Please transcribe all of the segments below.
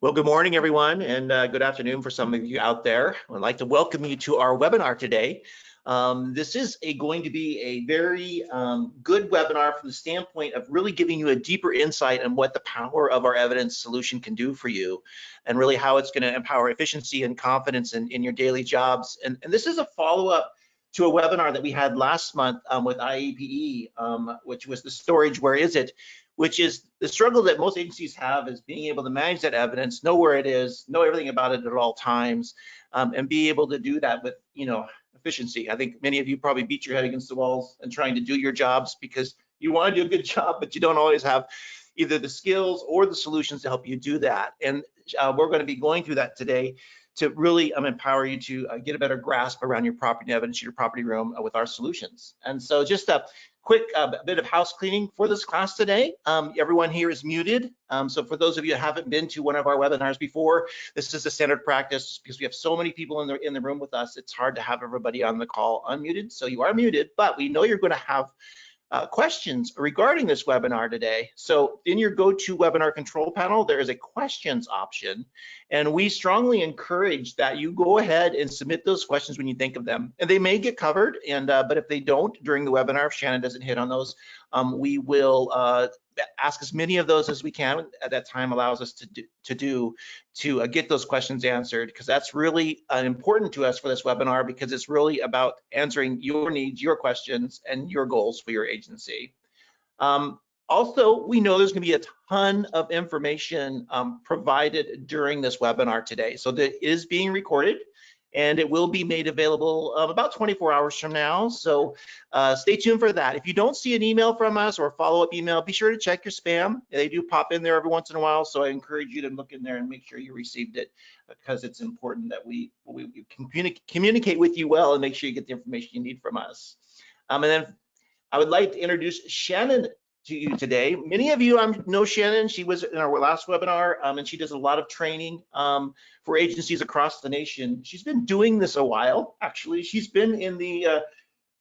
Well, good morning, everyone, and good afternoon for some of you out there. I'd like to welcome you to our webinar today. This is going to be a very good webinar from the standpoint of really giving you a deeper insight on what the power of our evidence solution can do for you, and really how it's going to empower efficiency and confidence in your daily jobs. And this is a follow-up to a webinar that we had last month with IAPE, which was the storage, where is it? Which is the struggle that most agencies have, is being able to manage that evidence, know where it is, know everything about it at all times, and be able to do that with, efficiency. I think many of you probably beat your head against the walls and trying to do your jobs because you want to do a good job, but you don't always have either the skills or the solutions to help you do that. And we're going to be going through that today to really empower you to get a better grasp around your property evidence, your property room with our solutions. And so just a quick bit of house cleaning for this class today. Everyone here is muted. So for those of you who haven't been to one of our webinars before, this is a standard practice because we have so many people in the room with us. It's hard to have everybody on the call unmuted. So you are muted, but we know you're going to have questions regarding this webinar today. So in your GoToWebinar control panel, there is a questions option, and we strongly encourage that you go ahead and submit those questions when you think of them. And they may get covered, and but if they don't during the webinar, if Shannon doesn't hit on those, we will ask as many of those as we can at that time allows us to get those questions answered, because that's really important to us for this webinar, because it's really about answering your needs, your questions, and your goals for your agency. Also, we know there's going to be a ton of information provided during this webinar today. So that is being recorded, and it will be made available about 24 hours from now. So stay tuned for that. If you don't see an email from us or a follow-up email, be sure to check your spam. They do pop in there every once in a while, so I encourage you to look in there and make sure you received it, because it's important that we communicate with you well and make sure you get the information you need from us. And then I would like to introduce Shannon to you today. Many of you know Shannon. She was in our last webinar, and she does a lot of training for agencies across the nation. She's been doing this a while, actually. She's been in the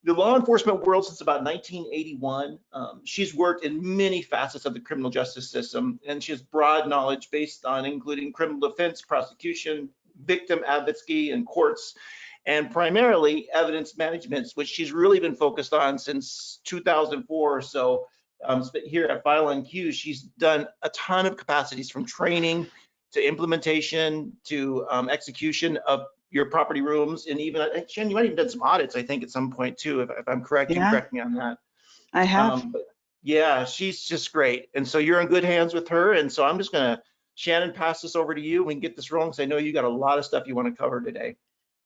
law enforcement world since about 1981. She's worked in many facets of the criminal justice system, and she has broad knowledge based on including criminal defense, prosecution, victim advocacy, and courts, and primarily evidence management, which she's really been focused on since 2004 or so. Here at FileOnQ, she's done a ton of capacities, from training to implementation to execution of your property rooms, and even, Shannon, you might have done some audits, I think, at some point too, if I'm correct. Yeah. You correct me on that. I have. But yeah, she's just great, and so you're in good hands with her. And so I'm just gonna, Shannon, pass this over to you. We can get this rolling, because I know you got a lot of stuff you want to cover today.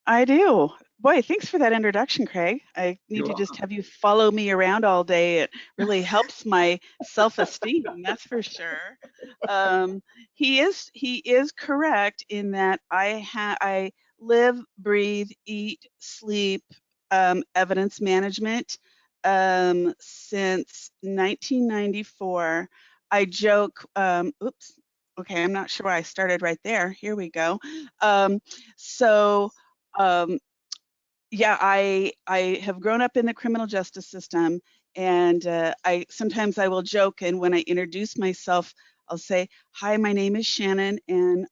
I do. Boy, thanks for that introduction, Craig. I need to just have you follow me around all day. It really helps my self-esteem, that's for sure. He is correct in that I live, breathe, eat, sleep evidence management since 1994. I joke, oops, okay, I'm not sure why I started right there. Here we go. Yeah, I have grown up in the criminal justice system, and sometimes I will joke, and when I introduce myself, I'll say, "Hi, my name is Shannon, and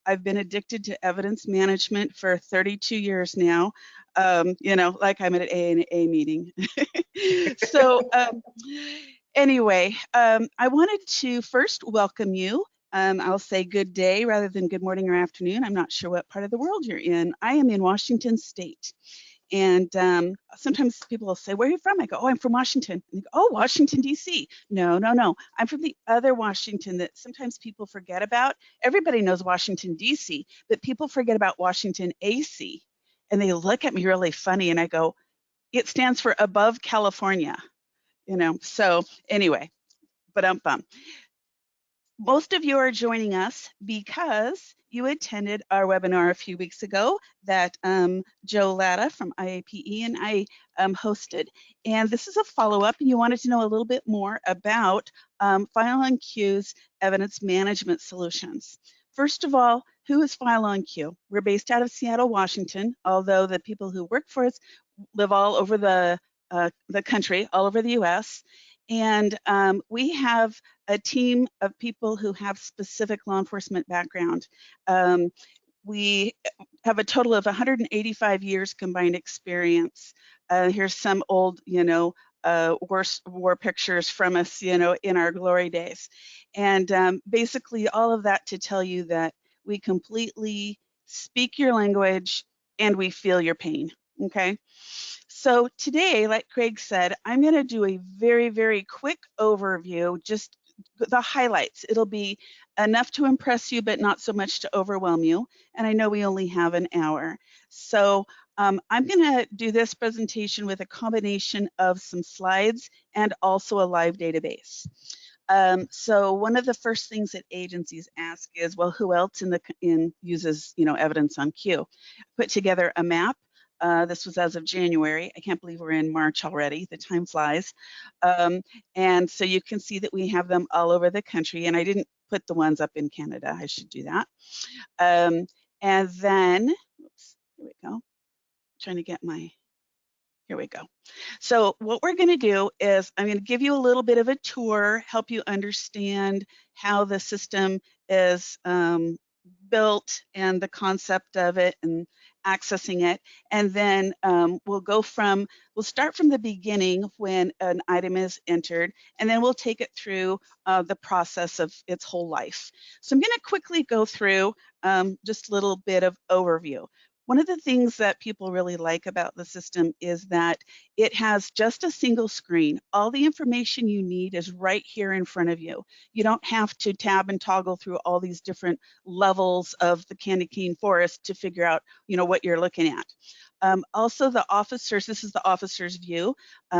I've been addicted to evidence management for 32 years now." Like I'm at an A&A meeting. So anyway, I wanted to first welcome you. I'll say good day rather than good morning or afternoon. I'm not sure what part of the world you're in. I am in Washington State. And sometimes people will say, where are you from? I go, oh, I'm from Washington. And they go, oh, Washington, D.C. No. I'm from the other Washington that sometimes people forget about. Everybody knows Washington, D.C., but people forget about Washington, A.C. And they look at me really funny, and I go, it stands for above California. So anyway, ba-dum-bum. Most of you are joining us because you attended our webinar a few weeks ago that Joe Latta from IAPE and I hosted. And this is a follow-up, and you wanted to know a little bit more about FileOnQ's evidence management solutions. First of all, who is FileOnQ? We're based out of Seattle, Washington, although the people who work for us live all over the country, all over the US. And we have a team of people who have specific law enforcement background. We have a total of 185 years combined experience. Here's some old, war pictures from us, in our glory days. And basically all of that to tell you that we completely speak your language and we feel your pain, okay? So today, like Craig said, I'm going to do a very, very quick overview, just the highlights. It'll be enough to impress you, but not so much to overwhelm you. And I know we only have an hour. So I'm going to do this presentation with a combination of some slides and also a live database. So one of the first things that agencies ask is, well, who else uses EvidenceOnQ? Put together a map. This was as of January. I can't believe we're in March already. The time flies. And so you can see that we have them all over the country. And I didn't put the ones up in Canada. I should do that. And then, oops, here we go. Trying to get my, here we go. So what we're going to do is I'm going to give you a little bit of a tour, help you understand how the system is built and the concept of it and accessing it. And then we'll start from the beginning when an item is entered, and then we'll take it through the process of its whole life. So I'm going to quickly go through just a little bit of overview. One of the things that people really like about the system is that it has just a single screen. All the information you need is right here in front of you. You don't have to tab and toggle through all these different levels of the candy cane forest to figure out, what you're looking at. Also, the officers, this is the officer's view.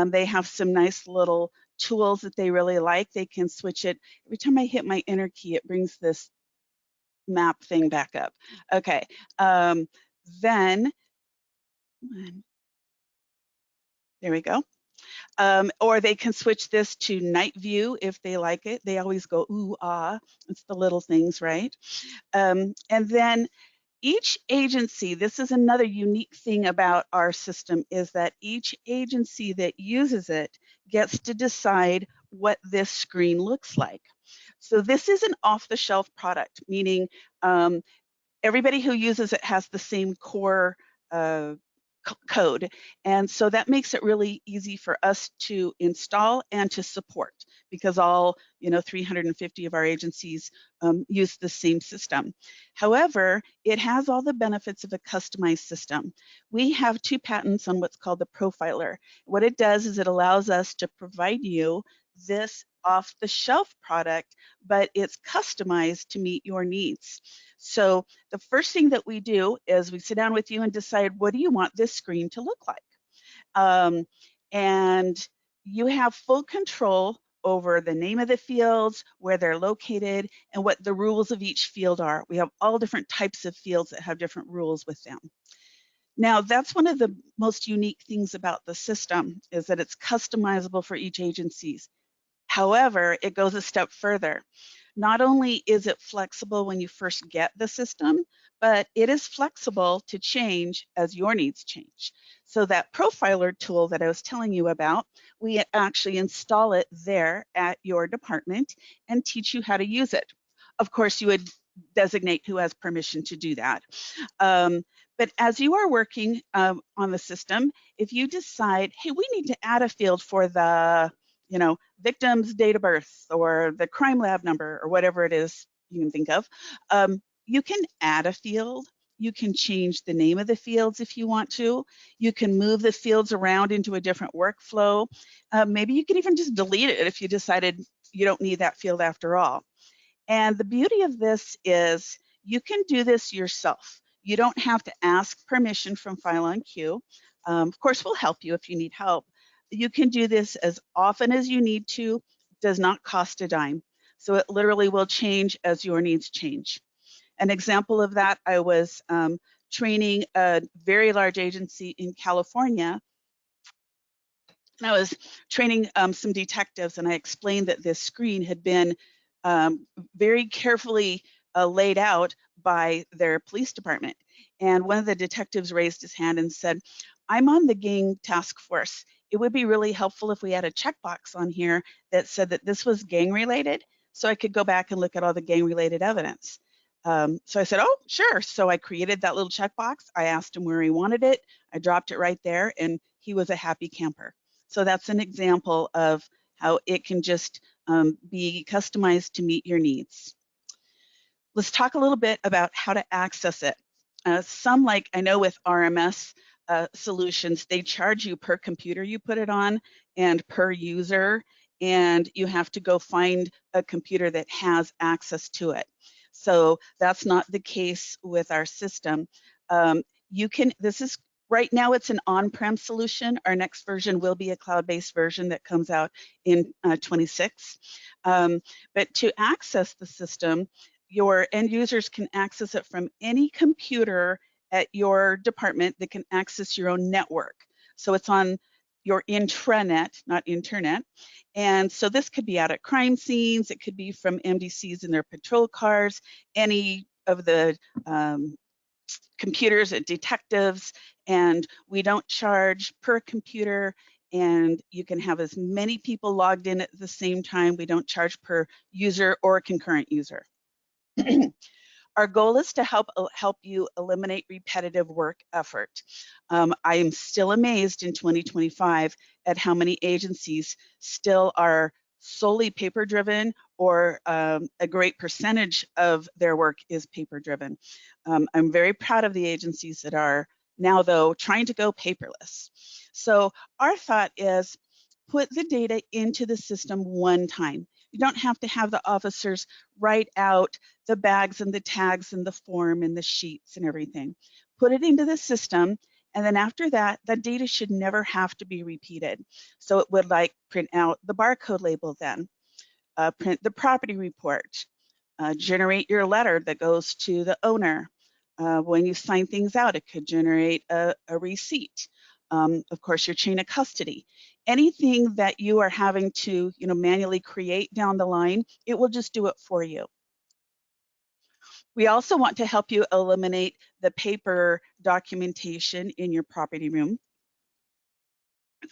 They have some nice little tools that they really like. They can switch it. Every time I hit my enter key, it brings this map thing back up. Okay. Then, there we go. Or they can switch this to night view if they like it. They always go, ooh, ah, it's the little things, right? And then each agency, this is another unique thing about our system, is that each agency that uses it gets to decide what this screen looks like. So this is an off-the-shelf product, meaning everybody who uses it has the same core code. And so that makes it really easy for us to install and to support, because all 350 of our agencies use the same system. However, it has all the benefits of a customized system. We have 2 patents on what's called the profiler. What it does is it allows us to provide you this off-the-shelf product, but it's customized to meet your needs. So the first thing that we do is we sit down with you and decide, what do you want this screen to look like? And you have full control over the name of the fields, where they're located, and what the rules of each field are. We have all different types of fields that have different rules with them. Now, that's one of the most unique things about the system, is that it's customizable for each agency. However, it goes a step further. Not only is it flexible when you first get the system, but it is flexible to change as your needs change. So that profiler tool that I was telling you about, we actually install it there at your department and teach you how to use it. Of course, you would designate who has permission to do that. But as you are working on the system, if you decide, hey, we need to add a field for the victim's date of birth or the crime lab number or whatever it is you can think of, you can add a field. You can change the name of the fields if you want to. You can move the fields around into a different workflow. Maybe you can even just delete it if you decided you don't need that field after all. And the beauty of this is you can do this yourself. You don't have to ask permission from FileOnQ. Of course, we'll help you if you need help. You can do this as often as you need to. It does not cost a dime. So it literally will change as your needs change. An example of that, I was training a very large agency in California. And I was training some detectives, and I explained that this screen had been very carefully laid out by their police department. And one of the detectives raised his hand and said, I'm on the gang task force, it would be really helpful if we had a checkbox on here that said that this was gang related, so I could go back and look at all the gang related evidence. So I said, oh, sure. So I created that little checkbox. I asked him where he wanted it. I dropped it right there, and he was a happy camper. So that's an example of how it can just be customized to meet your needs. Let's talk a little bit about how to access it. Some, like I know with RMS solutions, they charge you per computer you put it on and per user, and you have to go find a computer that has access to it. So that's not the case with our system. This is right now, it's an on-prem solution. Our next version will be a cloud-based version that comes out in 26. But to access the system, your end users can access it from any computer at your department that can access your own network. So it's on your intranet, not internet. And so this could be out at crime scenes, it could be from MDCs in their patrol cars, any of the computers at detectives, and we don't charge per computer, and you can have as many people logged in at the same time. We don't charge per user or concurrent user. Our goal is to help you eliminate repetitive work effort. I am still amazed in 2025 at how many agencies still are solely paper-driven, or a great percentage of their work is paper-driven. I'm very proud of the agencies that are now, though, trying to go paperless. So our thought is, put the data into the system one time. You don't have to have the officers write out the bags and the tags and the form and the sheets and everything. Put it into the system, and then after that, the data should never have to be repeated. So it would like print out the barcode label then, print the property report, generate your letter that goes to the owner. When you sign things out, it could generate a receipt. Of course, your chain of custody. Anything that you are having to, manually create down the line, it will just do it for you. We also want to help you eliminate the paper documentation in your property room.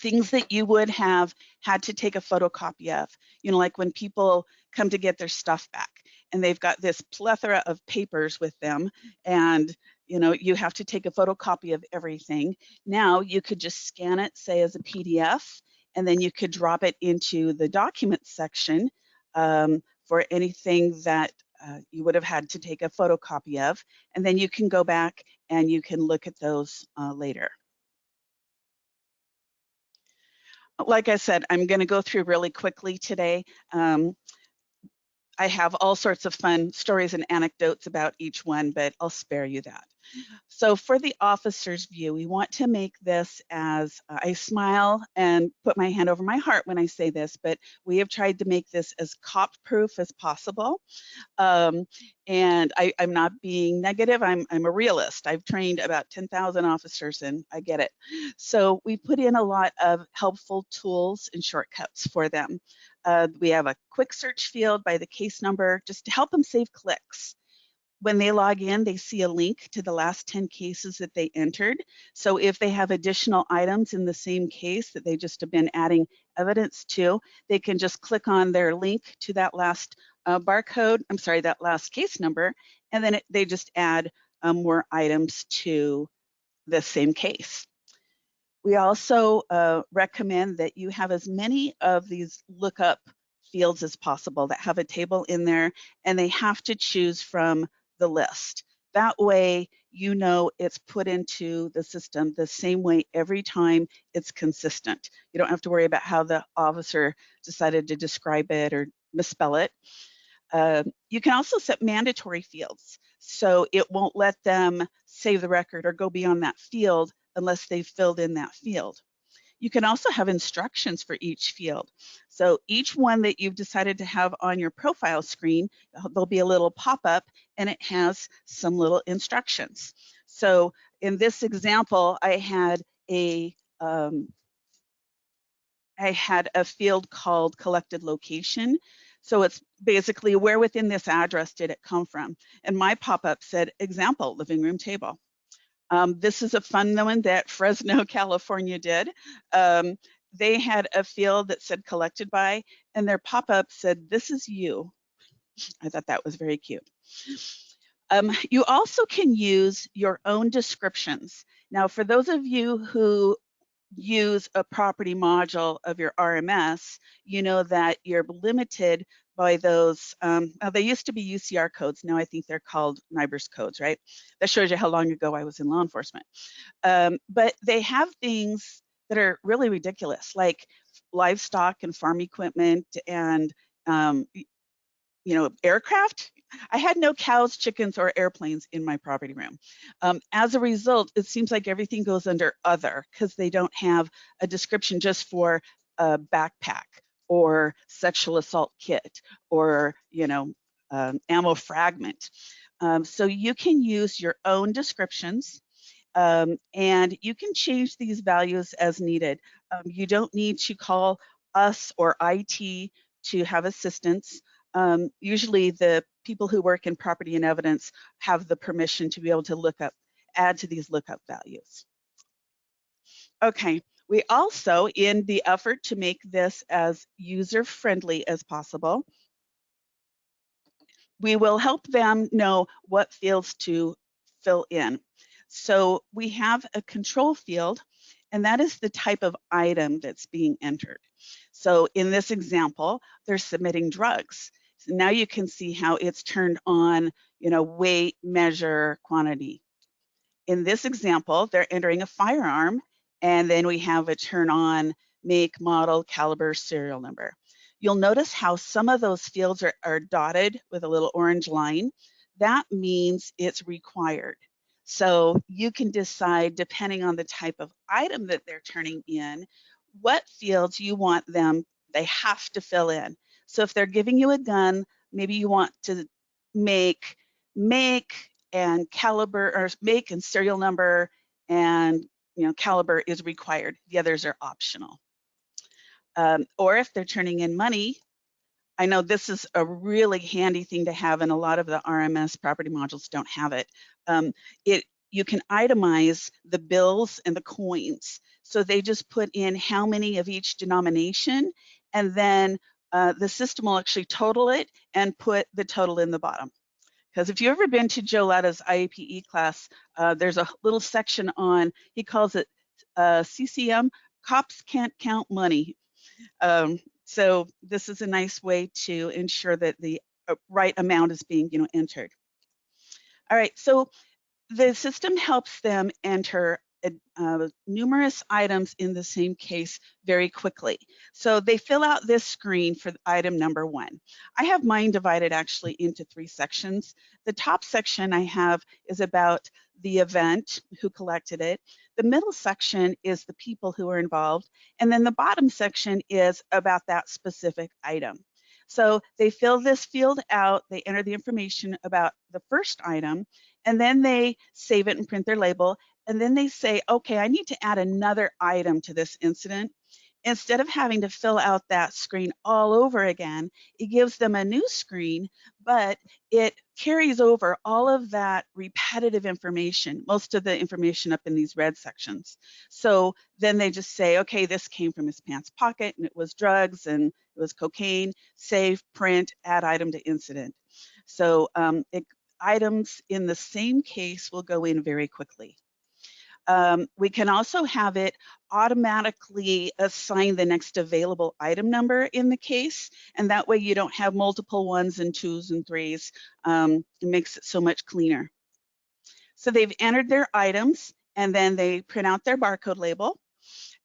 Things that you would have had to take a photocopy of, like when people come to get their stuff back and they've got this plethora of papers with them, and you have to take a photocopy of everything. Now you could just scan it, say as a PDF, and then you could drop it into the documents section for anything that you would have had to take a photocopy of, and then you can go back and you can look at those later. Like I said, I'm going to go through really quickly today. I have all sorts of fun stories and anecdotes about each one, but I'll spare you that. So for the officer's view, we want to make this as, I smile and put my hand over my heart when I say this, but we have tried to make this as cop-proof as possible. And I'm not being negative, I'm a realist. I've trained about 10,000 officers and I get it. So we put in a lot of helpful tools and shortcuts for them. We have a quick search field by the case number just to help them save clicks. When they log in, they see a link to the last 10 cases that they entered. So if they have additional items in the same case that they just have been adding evidence to, they can just click on their link to that last that last case number, and then they just add more items to the same case. We also recommend that you have as many of these lookup fields as possible that have a table in there, and they have to choose from the list. That way, it's put into the system the same way every time. It's consistent. You don't have to worry about how the officer decided to describe it or misspell it. You can also set mandatory fields, so it won't let them save the record or go beyond that field unless they've filled in that field. You can also have instructions for each field. So each one that you've decided to have on your profile screen, there'll be a little pop-up and it has some little instructions. So in this example, I had a field called collected location. So it's basically where within this address did it come from? And my pop-up said, example, living room table. This is a fun one that Fresno, California did. they had a field that said collected by, and their pop-up said, "This is you." I thought that was very cute. You also can use your own descriptions. Now, for those of you who use a property module of your RMS, you know that you're limited by those, they used to be UCR codes, now I think they're called NIBRS codes, right? That shows you how long ago I was in law enforcement. But they have things that are really ridiculous, like livestock and farm equipment and aircraft. I had no cows, chickens, or airplanes in my property room. As a result, it seems like everything goes under other because they don't have a description just for a backpack or sexual assault kit or, ammo fragment. So you can use your own descriptions. And you can change these values as needed. You don't need to call us or IT to have assistance. Usually the people who work in property and evidence have the permission to be able to add to these lookup values. Okay, we also, in the effort to make this as user-friendly as possible, we will help them know what fields to fill in. So we have a control field, and that is the type of item that's being entered. So in this example, they're submitting drugs. So now you can see how it's turned on, weight, measure, quantity. In this example, they're entering a firearm, and then we have a turn on make, model, caliber, serial number. You'll notice how some of those fields are dotted with a little orange line. That means it's required. So you can decide, depending on the type of item that they're turning in, what fields you want they have to fill in. So if they're giving you a gun, maybe you want to make and caliber, or make and serial number, and caliber is required. The others are optional. Or if they're turning in money, I know this is a really handy thing to have, and a lot of the RMS property modules don't have it. You can itemize the bills and the coins. So they just put in how many of each denomination, and then the system will actually total it and put the total in the bottom. Because if you've ever been to Joe Latta's IAPE class, there's a little section on, he calls it CCM, Cops Can't Count Money. So this is a nice way to ensure that the right amount is being entered. All right, so the system helps them enter numerous items in the same case very quickly. So they fill out this screen for item number 1. I have mine divided actually into 3 sections. The top section I have is about the event, who collected it. The middle section is the people who are involved. And then the bottom section is about that specific item. So they fill this field out, they enter the information about the first item, and then they save it and print their label. And then they say, okay, I need to add another item to this incident. Instead of having to fill out that screen all over again, it gives them a new screen, but it carries over all of that repetitive information, most of the information up in these red sections. So then they just say, okay, this came from his pants pocket, and it was drugs, and it was cocaine, save, print, add item to incident. So items in the same case will go in very quickly. We can also have it automatically assign the next available item number in the case, and that way you don't have multiple 1s and 2s and 3s. It makes it so much cleaner. So they've entered their items, and then they print out their barcode label.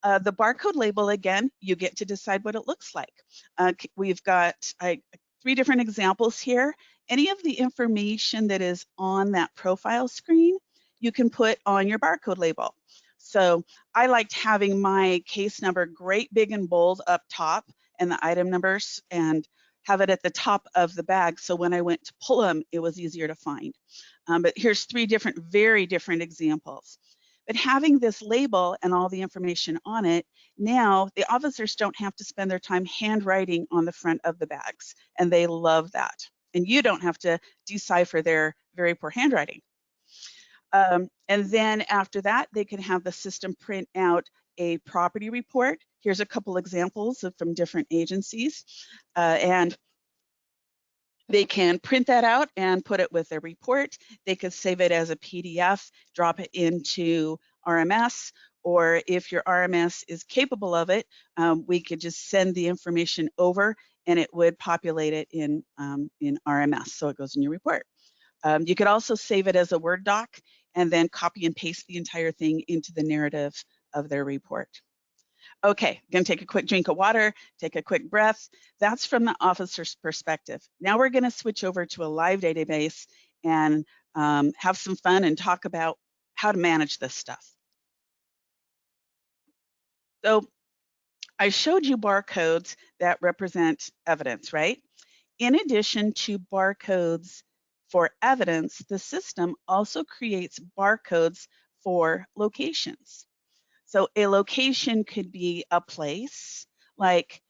The barcode label, again, you get to decide what it looks like. We've got 3 different examples here. Any of the information that is on that profile screen, you can put on your barcode label. So I liked having my case number great big and bold up top, and the item numbers, and have it at the top of the bag, so when I went to pull them, it was easier to find. But here's 3 very different examples. But having this label and all the information on it, now the officers don't have to spend their time handwriting on the front of the bags, and they love that. And you don't have to decipher their very poor handwriting. And then after that, they can have the system print out a property report. Here's a couple examples from different agencies, and they can print that out and put it with their report. They could save it as a PDF, drop it into RMS, or if your RMS is capable of it, we could just send the information over and it would populate it in RMS, so it goes in your report. You could also save it as a Word doc and then copy and paste the entire thing into the narrative of their report. Okay, gonna take a quick drink of water, take a quick breath. That's from the officer's perspective. Now we're gonna switch over to a live database and have some fun and talk about how to manage this stuff. So I showed you barcodes that represent evidence, right? In addition to barcodes for evidence, the system also creates barcodes for locations. So a location could be a place, like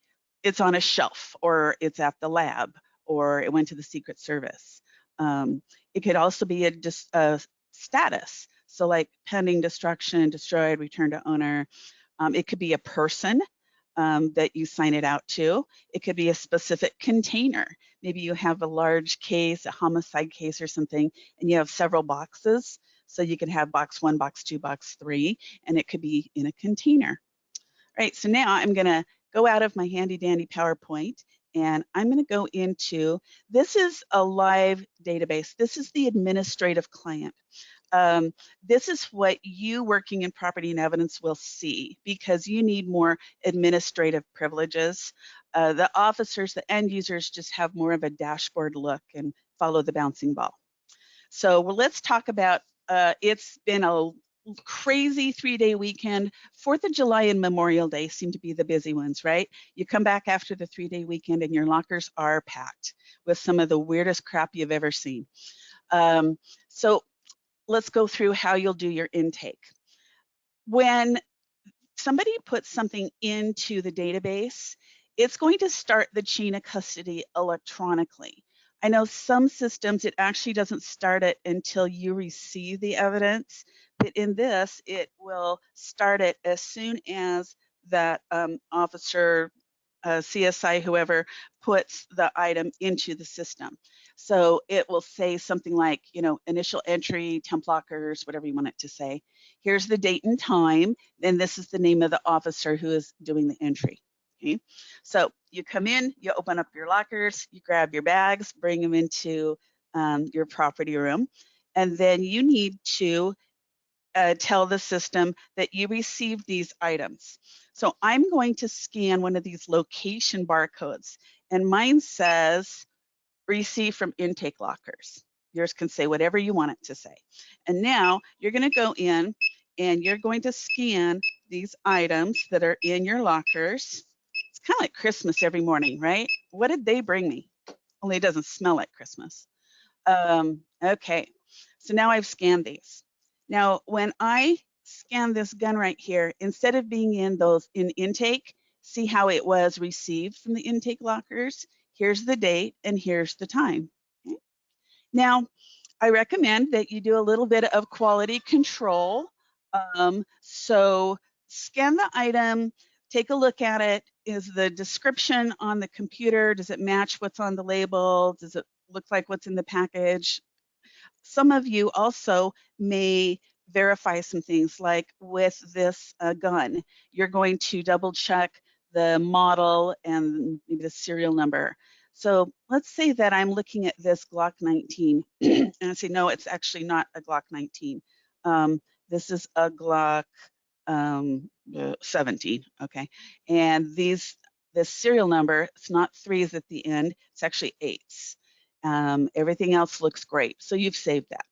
it's on a shelf, or it's at the lab, or it went to the Secret Service. It could also be a status, so like pending destruction, destroyed, returned to owner. It could be a person that you sign it out to. It could be a specific container. Maybe you have a large case, a homicide case or something, and you have several boxes. So you can have box 1, box 2, box 3, and it could be in a container. All right, so now I'm gonna go out of my handy dandy PowerPoint and I'm gonna go into, this is a live database. This is the administrative client. This is what you working in property and evidence will see because you need more administrative privileges. The officers, the end users just have more of a dashboard look and follow the bouncing ball. So let's talk about, it's been a crazy 3-day weekend. 4th of July and Memorial Day seem to be the busy ones, right? You come back after the 3-day weekend and your lockers are packed with some of the weirdest crap you've ever seen. So let's go through how you'll do your intake. When somebody puts something into the database, it's going to start the chain of custody electronically. I know some systems, it actually doesn't start it until you receive the evidence, but in this, it will start it as soon as that officer, CSI, whoever, puts the item into the system. So it will say something like, you know, initial entry, temp lockers, whatever you want it to say. Here's the date and time, and this is the name of the officer who is doing the entry. Okay, so you come in, you open up your lockers, you grab your bags, bring them into your property room, and then you need to tell the system that you received these items. So I'm going to scan one of these location barcodes, and mine says receive from intake lockers. Yours can say whatever you want it to say. And now you're going to go in and you're going to scan these items that are in your lockers. It's kind of like Christmas every morning, right? What did they bring me? Only it doesn't smell like Christmas. Okay, so now I've scanned these. Now, when I scan this gun right here, instead of being in those in intake, see how it was received from the intake lockers? Here's the date and here's the time. Okay. Now, I recommend that you do a little bit of quality control. So scan the item, take a look at it. Is the description on the computer, does it match what's on the label? Does it look like what's in the package? Some of you also may verify some things, like with this gun, you're going to double check the model and maybe the serial number. So let's say that I'm looking at this Glock 19 and I say, no, it's actually not a Glock 19. This is a Glock 17, okay? And this serial number, it's not 3s at the end, it's actually 8s. Everything else looks great. So you've saved that.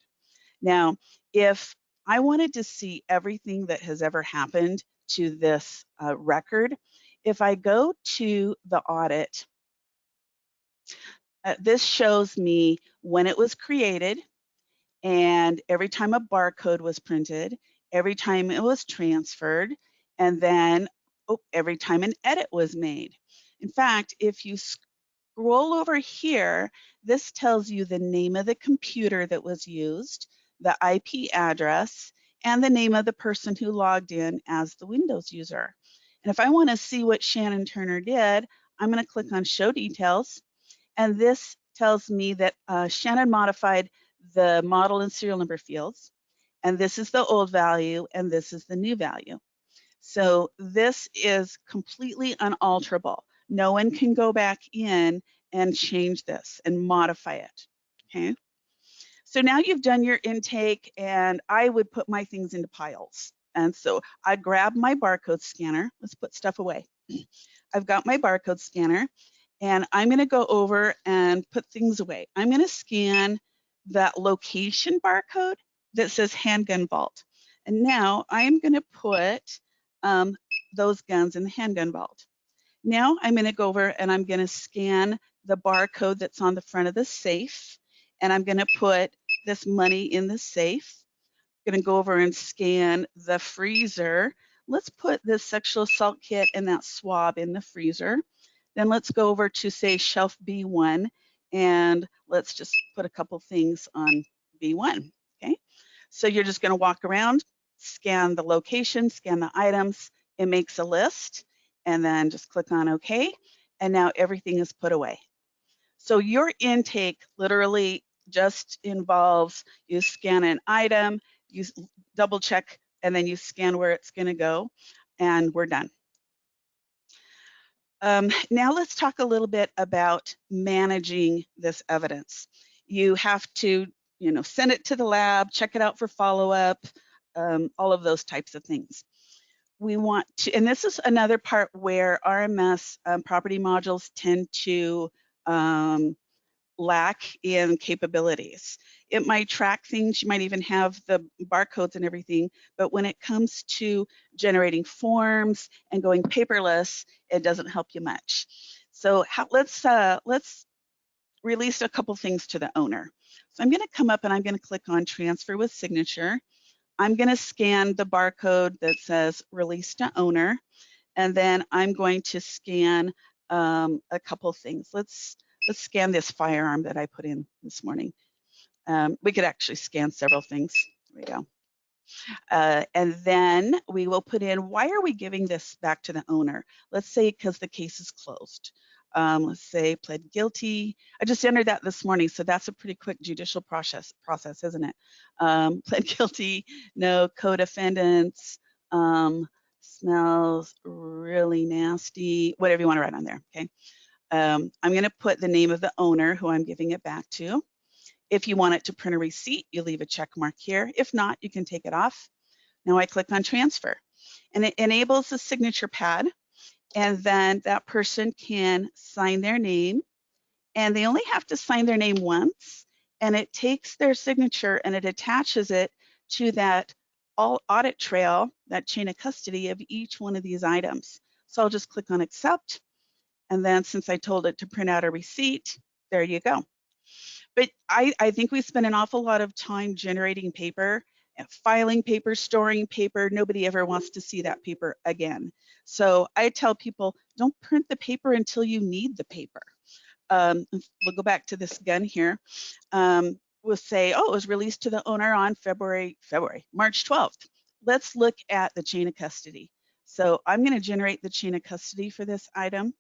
Now, if I wanted to see everything that has ever happened to this record, if I go to the audit, this shows me when it was created and every time a barcode was printed, every time it was transferred, and then every time an edit was made. In fact, if you scroll over here, this tells you the name of the computer that was used, the IP address, and the name of the person who logged in as the Windows user. And if I want to see what Shanon Turner did, I'm going to click on Show Details, and this tells me that Shanon modified the model and serial number fields, and this is the old value, and this is the new value. So this is completely unalterable. No one can go back in and change this and modify it, okay? So now you've done your intake, and I would put my things into piles. And so I grab my barcode scanner. Let's put stuff away. I've got my barcode scanner, and I'm going to go over and put things away. I'm going to scan that location barcode that says handgun vault. And now I'm going to put those guns in the handgun vault. Now I'm going to go over and I'm going to scan the barcode that's on the front of the safe, and I'm going to put this money in the safe. I'm going to go over and scan the freezer. Let's put this sexual assault kit and that swab in the freezer. Then let's go over to, say, shelf B1, and let's just put a couple things on B1, okay? So you're just going to walk around, scan the location, scan the items. It makes a list, and then just click on OK, and now everything is put away. So your intake literally just involves you scan an item, you double check, and then you scan where it's going to go, and we're done. Now let's talk a little bit about managing this evidence. You have to, send it to the lab, check it out for follow-up, all of those types of things. We want to, and this is another part where RMS property modules tend to lack in capabilities. It might track things, you might even have the barcodes and everything, but when it comes to generating forms and going paperless, it doesn't help you much. So let's release a couple things to the owner. So I'm going to come up and I'm going to click on Transfer with Signature. I'm going to scan the barcode that says Release to Owner, and then I'm going to scan a couple things. Let's scan this firearm that I put in this morning. We could actually scan several things. There we go. And then we will put in, why are we giving this back to the owner? Let's say because the case is closed. Let's say pled guilty. I just entered that this morning, so that's a pretty quick judicial process, isn't it? Pled guilty, no co-defendants, smells really nasty, whatever you want to write on there, okay? I'm going to put the name of the owner who I'm giving it back to. If you want it to print a receipt, you leave a check mark here. If not, you can take it off. Now I click on transfer, and it enables a signature pad, and then that person can sign their name, and they only have to sign their name once, and it takes their signature and it attaches it to that audit trail, that chain of custody of each one of these items. So I'll just click on accept, and then since I told it to print out a receipt, there you go. But I think we spend an awful lot of time generating paper, filing paper, storing paper. Nobody ever wants to see that paper again. So I tell people, don't print the paper until you need the paper. We'll go back to this gun here. We'll say, oh, it was released to the owner on March 12th. Let's look at the chain of custody. So I'm going to generate the chain of custody for this item.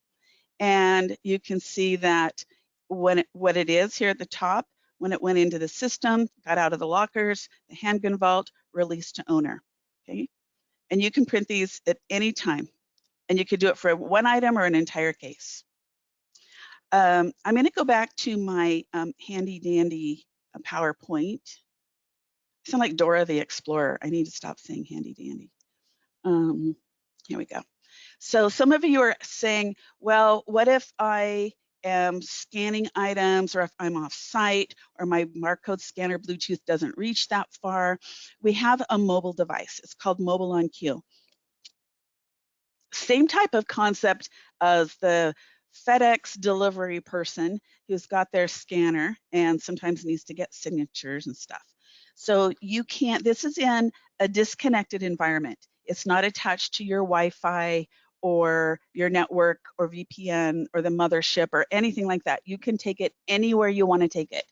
And you can see that what it is here at the top, when it went into the system, got out of the lockers, the handgun vault, released to owner, okay? And you can print these at any time, and you could do it for one item or an entire case. I'm going to go back to my handy dandy PowerPoint. I sound like Dora the Explorer. I need to stop saying handy dandy. Here we go. So some of you are saying, well, what if I am scanning items, or if I'm off site, or my barcode scanner Bluetooth doesn't reach that far? We have a mobile device. It's called FileOnQ. Same type of concept as the FedEx delivery person who's got their scanner and sometimes needs to get signatures and stuff. So you can't, this is in a disconnected environment. It's not attached to your Wi-Fi or your network or VPN or the mothership or anything like that. You can take it anywhere you want to take it.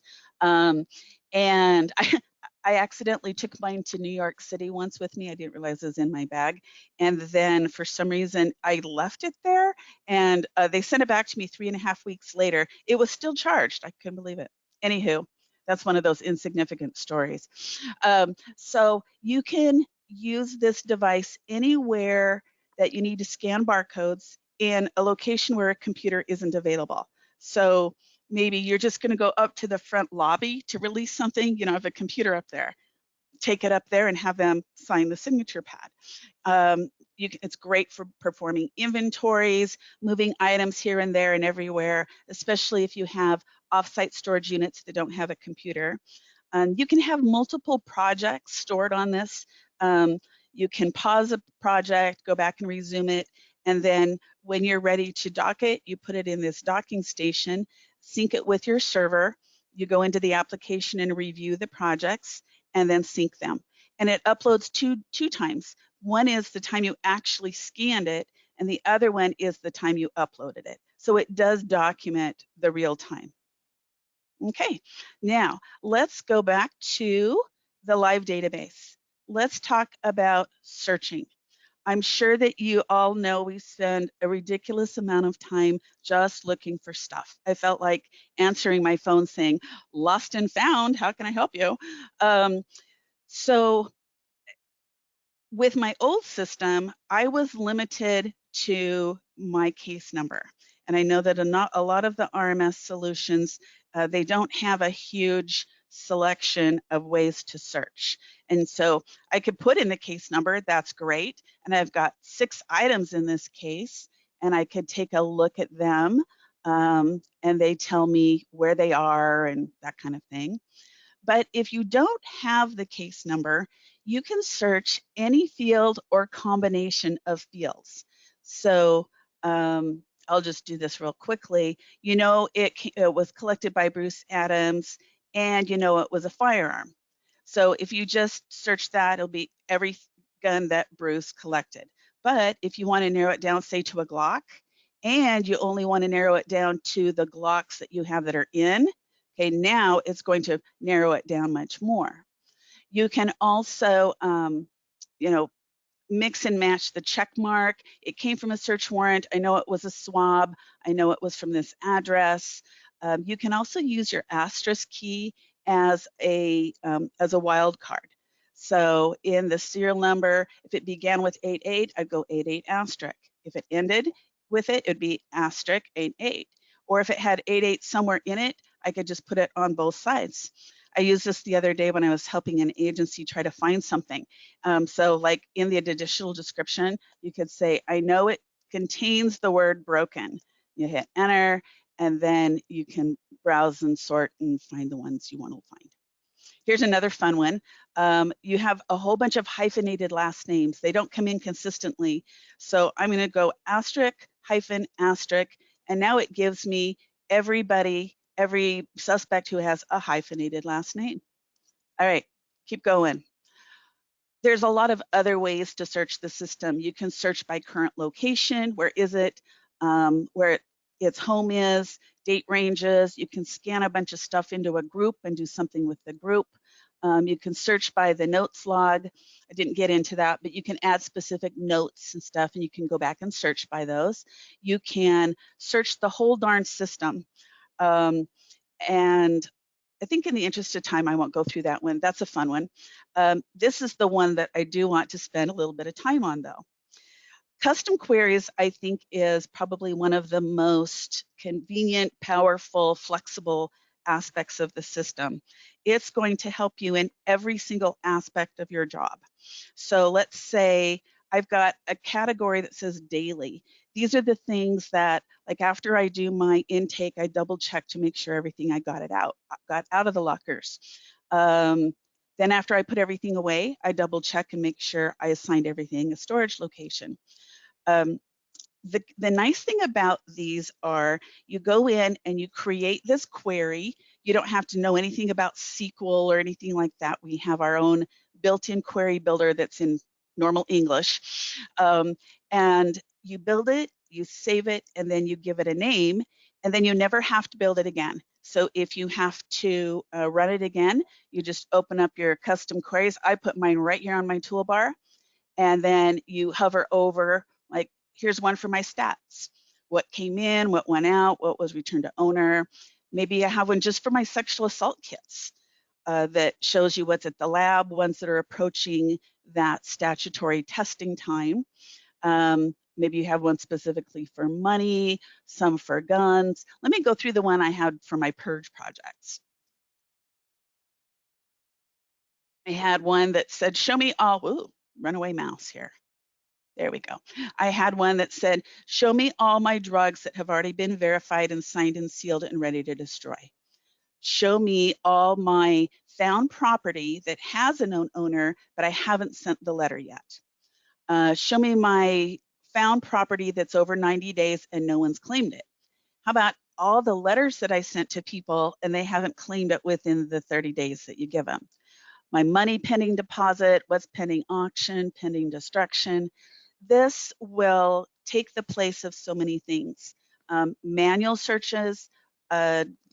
And I accidentally took mine to New York City once with me. I didn't realize it was in my bag. And then for some reason, I left it there, and they sent it back to me 3.5 weeks later. It was still charged. I couldn't believe it. Anywho, that's one of those insignificant stories. So you can use this device anywhere that you need to scan barcodes in a location where a computer isn't available. So maybe you're just going to go up to the front lobby to release something, you know, have a computer up there, take it up there and have them sign the signature pad. It's great for performing inventories, moving items here and there and everywhere, especially if you have offsite storage units that don't have a computer. You can have multiple projects stored on this. You can pause a project, go back and resume it, and then when you're ready to dock it, you put it in this docking station, sync it with your server, you go into the application and review the projects, and then sync them. And it uploads two times. One is the time you actually scanned it, and the other one is the time you uploaded it. So it does document the real time. Okay, now let's go back to the live database. Let's talk about searching. I'm sure that you all know we spend a ridiculous amount of time just looking for stuff. I felt like answering my phone saying, lost and found, how can I help you? So with my old system, I was limited to my case number. And I know that a lot of the RMS solutions, they don't have a huge selection of ways to search. And so I could put in the case number, that's great. And I've got 6 items in this case, and I could take a look at them, and they tell me where they are and that kind of thing. But if you don't have the case number, you can search any field or combination of fields. So I'll just do this real quickly. You know, it was collected by Bruce Adams, and you know it was a firearm. So if you just search that, it'll be every gun that Bruce collected. But if you want to narrow it down, say to a Glock, and you only want to narrow it down to the Glocks that you have that are in, okay, now it's going to narrow it down much more. You can also, you know, mix and match the check mark. It came from a search warrant. I know it was a swab. I know it was from this address. You can also use your asterisk key as a wild card. So in the serial number, if it began with 88, I'd go 88 asterisk. If it ended with it, it'd be asterisk 88. Or if it had 88 somewhere in it, I could just put it on both sides. I used this the other day when I was helping an agency try to find something. So like in the additional description, you could say, I know it contains the word broken. You hit enter, and then you can browse and sort and find the ones you want to find. Here's another fun one. You have a whole bunch of hyphenated last names. They don't come in consistently. So I'm going to go asterisk, hyphen, asterisk, and now it gives me everybody, every suspect who has a hyphenated last name. All right, keep going. There's a lot of other ways to search the system. You can search by current location. Where is it? Where its home is, date ranges. You can scan a bunch of stuff into a group and do something with the group. You can search by the notes log. I didn't get into that, but you can add specific notes and stuff, and you can go back and search by those. You can search the whole darn system. And I think in the interest of time, I won't go through that one. That's a fun one. This is the one that I do want to spend a little bit of time on, though. Custom queries, I think, is probably one of the most convenient, powerful, flexible aspects of the system. It's going to help you in every single aspect of your job. So let's say I've got a category that says daily. These are the things that, like after I do my intake, I double check to make sure everything I got out of the lockers. Then after I put everything away, I double check and make sure I assigned everything a storage location. The nice thing about these are you go in and you create this query. You don't have to know anything about SQL or anything like that. We have our own built-in query builder that's in normal English. And you build it, you save it, and then you give it a name, and then you never have to build it again. So if you have to run it again, you just open up your custom queries. I put mine right here on my toolbar, and then you hover over, like, here's one for my stats. What came in, what went out, what was returned to owner. Maybe I have one just for my sexual assault kits that shows you what's at the lab, ones that are approaching that statutory testing time. Maybe you have one specifically for money, some for guns. Let me go through the one I had for my purge projects. I had one that said, show me all, ooh, runaway mouse here. There we go. I had one that said, show me all my drugs that have already been verified and signed and sealed and ready to destroy. Show me all my found property that has a known owner, but I haven't sent the letter yet. Show me my found property that's over 90 days and no one's claimed it. How about all the letters that I sent to people and they haven't claimed it within the 30 days that you give them? My money pending deposit, what's pending auction, pending destruction. This will take the place of so many things. Manual searches,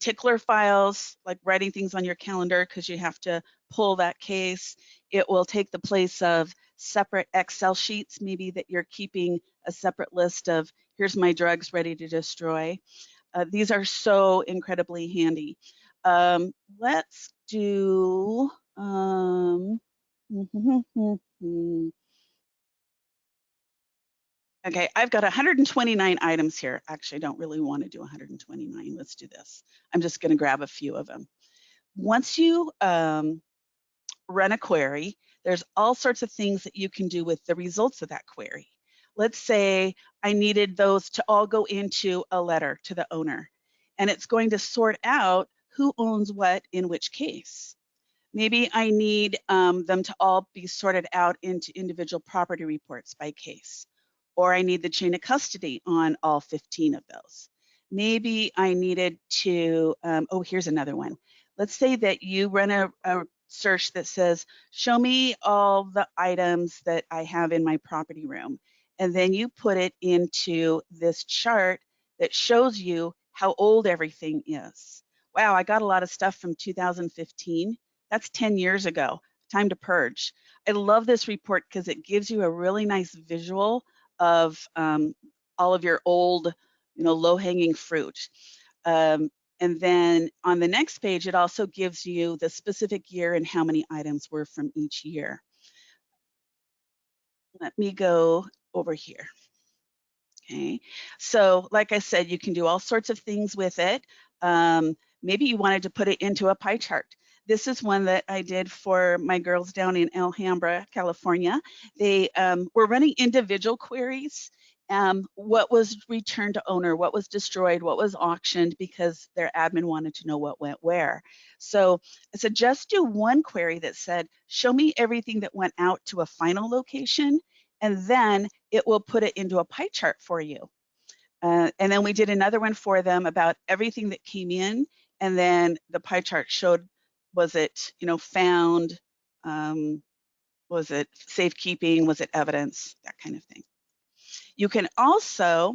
tickler files, like writing things on your calendar because you have to pull that case. It will take the place of separate Excel sheets, maybe that you're keeping a separate list of, here's my drugs ready to destroy. These are so incredibly handy. Let's do, okay, I've got 129 items here. Actually, I don't really want to do 129. Let's do this. I'm just going to grab a few of them. Once you run a query, there's all sorts of things that you can do with the results of that query. Let's say I needed those to all go into a letter to the owner, and it's going to sort out who owns what in which case. Maybe I need them to all be sorted out into individual property reports by case, or I need the chain of custody on all 15 of those. Maybe I needed to, oh, here's another one. Let's say that you run a search that says, show me all the items that I have in my property room. And then you put it into this chart that shows you how old everything is. Wow, I got a lot of stuff from 2015. That's 10 years ago. Time to purge. I love this report because it gives you a really nice visual of all of your old, low-hanging fruit. And then on the next page, it also gives you the specific year and how many items were from each year. Let me go over here. Okay, so like I said, you can do all sorts of things with it. Maybe you wanted to put it into a pie chart. This is one that I did for my girls down in Alhambra, California. They were running individual queries. What was returned to owner, what was destroyed, what was auctioned, because their admin wanted to know what went where. So I said, just do one query that said, show me everything that went out to a final location, and then it will put it into a pie chart for you. And then we did another one for them about everything that came in, and then the pie chart showed, was it, found, was it safekeeping, was it evidence, that kind of thing. You can also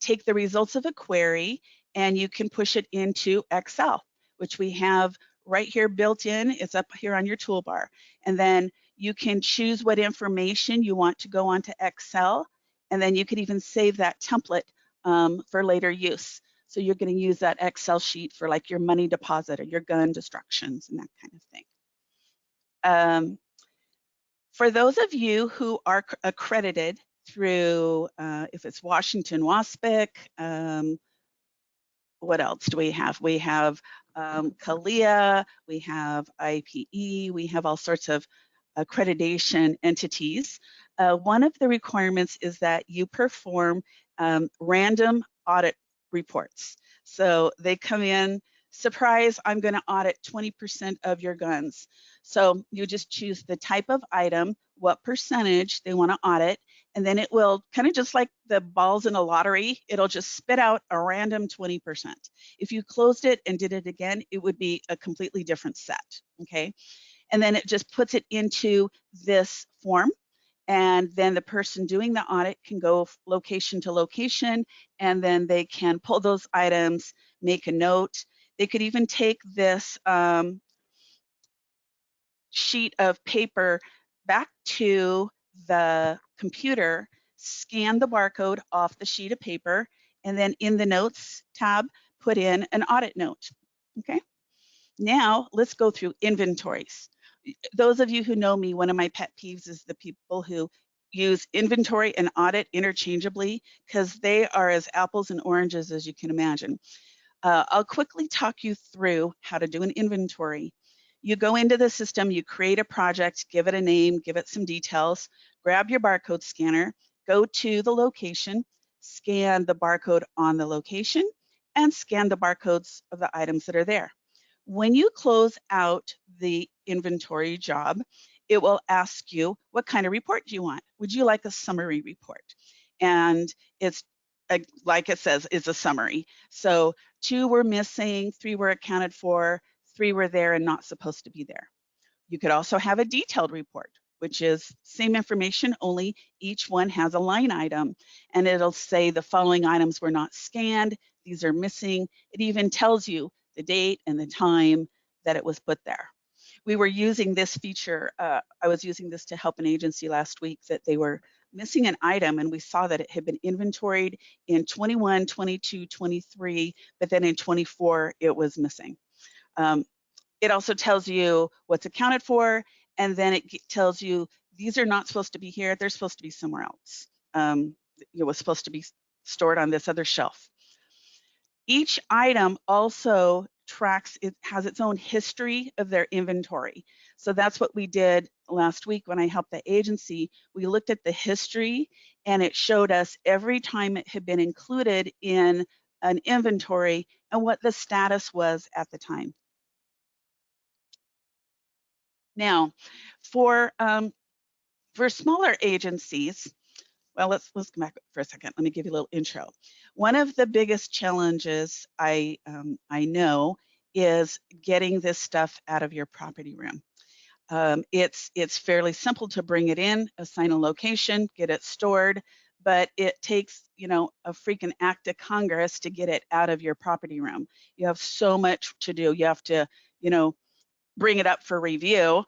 take the results of a query and you can push it into Excel, which we have right here built in. It's up here on your toolbar. And then you can choose what information you want to go onto Excel, and then you can even save that template for later use. So you're going to use that Excel sheet for like your money deposit or your gun destructions and that kind of thing. For those of you who are accredited through, if it's Washington WASPIC, what else do we have? We have CALIA, we have IPE, we have all sorts of accreditation entities. One of the requirements is that you perform random audit reports. So they come in, surprise, I'm going to audit 20% of your guns. So you just choose the type of item, what percentage they want to audit, and then it will kind of just like the balls in a lottery, it'll just spit out a random 20%. If you closed it and did it again, it would be a completely different set, okay? And then it just puts it into this form, and then the person doing the audit can go location to location, and then they can pull those items, make a note, They could even take this sheet of paper back to the computer, scan the barcode off the sheet of paper, and then in the Notes tab, put in an audit note. Okay. Now let's go through inventories. Those of you who know me, one of my pet peeves is the people who use inventory and audit interchangeably, because they are as apples and oranges as you can imagine. I'll quickly talk you through how to do an inventory. You go into the system, you create a project, give it a name, give it some details, grab your barcode scanner, go to the location, scan the barcode on the location, and scan the barcodes of the items that are there. When you close out the inventory job, it will ask you, what kind of report do you want? Would you like a summary report? And it's like it says, it's a summary. So 2 were missing, 3 were accounted for, 3 were there and not supposed to be there. You could also have a detailed report, which is same information, only each one has a line item, and it'll say the following items were not scanned, these are missing. It even tells you the date and the time that it was put there. We were using this feature, I was using this to help an agency last week that they were missing an item, and we saw that it had been inventoried in 21, 22, 23, but then in 24 it was missing. It also tells you what's accounted for, and then it tells you these are not supposed to be here, they're supposed to be somewhere else. It was supposed to be stored on this other shelf. Each item also tracks, it has its own history of their inventory. So that's what we did last week when I helped the agency. We looked at the history, and it showed us every time it had been included in an inventory and what the status was at the time. Now, for smaller agencies, well, let's come back for a second. Let me give you a little intro. One of the biggest challenges I know is getting this stuff out of your property room. It's fairly simple to bring it in, assign a location, get it stored, but it takes, you know, a freaking act of Congress to get it out of your property room. You have so much to do. You have to, you know, bring it up for review,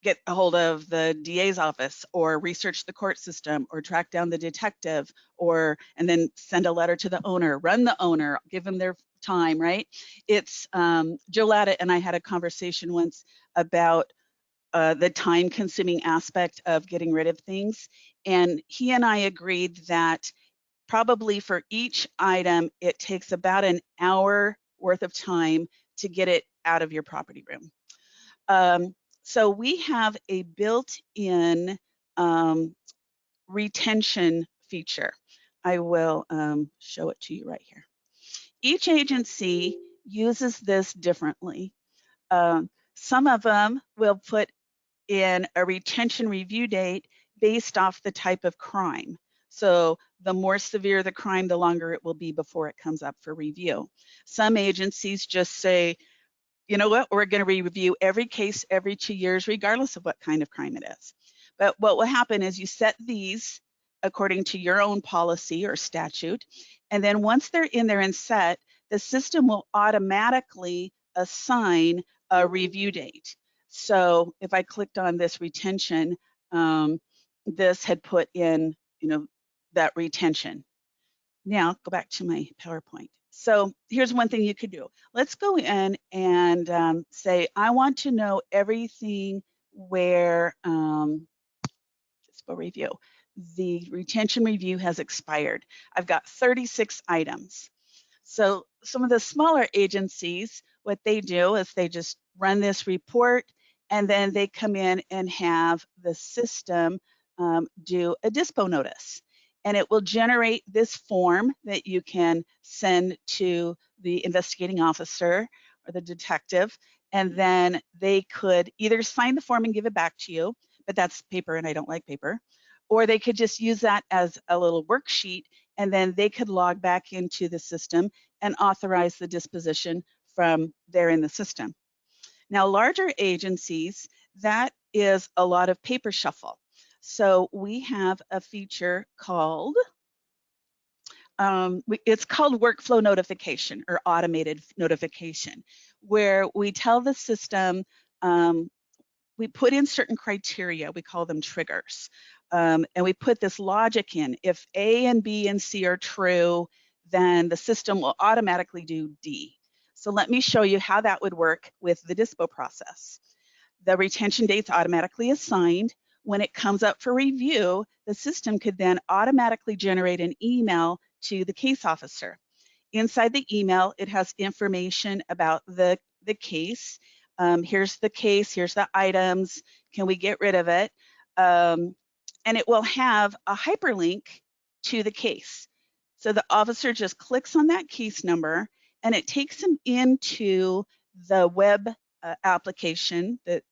get a hold of the DA's office, or research the court system, or track down the detective, and then send a letter to the owner, run the owner, give them their time, right? It's, Joe Latta and I had a conversation once about the time-consuming aspect of getting rid of things, and he and I agreed that probably for each item, it takes about an hour worth of time to get it out of your property room. So we have a built-in retention feature. I will show it to you right here. Each agency uses this differently. Some of them will put in a retention review date based off the type of crime. So the more severe the crime, the longer it will be before it comes up for review. Some agencies just say, you know what, we're going to review every case every 2 years, regardless of what kind of crime it is. But what will happen is you set these according to your own policy or statute, and then once they're in there and set, the system will automatically assign a review date. So if I clicked on this retention, this had put in, you know, that retention. Now go back to my PowerPoint. So here's one thing you could do. Let's go in and say, I want to know everything where, just for review, the retention review has expired. I've got 36 items. So some of the smaller agencies, what they do is they just run this report, and then they come in and have the system do a dispo notice. And it will generate this form that you can send to the investigating officer or the detective, and then they could either sign the form and give it back to you, but that's paper and I don't like paper, or they could just use that as a little worksheet, and then they could log back into the system and authorize the disposition from there in the system. Now, larger agencies, that is a lot of paper shuffle. So we have a feature called it's called workflow notification or automated notification, where we tell the system, we put in certain criteria, we call them triggers, and we put this logic in. If A and B and C are true, then the system will automatically do D. So let me show you how that would work with the dispo process. The retention date's automatically assigned. When it comes up for review, the system could then automatically generate an email to the case officer. Inside the email, it has information about the case. Here's the case, here's the items, can we get rid of it? And it will have a hyperlink to the case. So the officer just clicks on that case number and it takes them into the web application that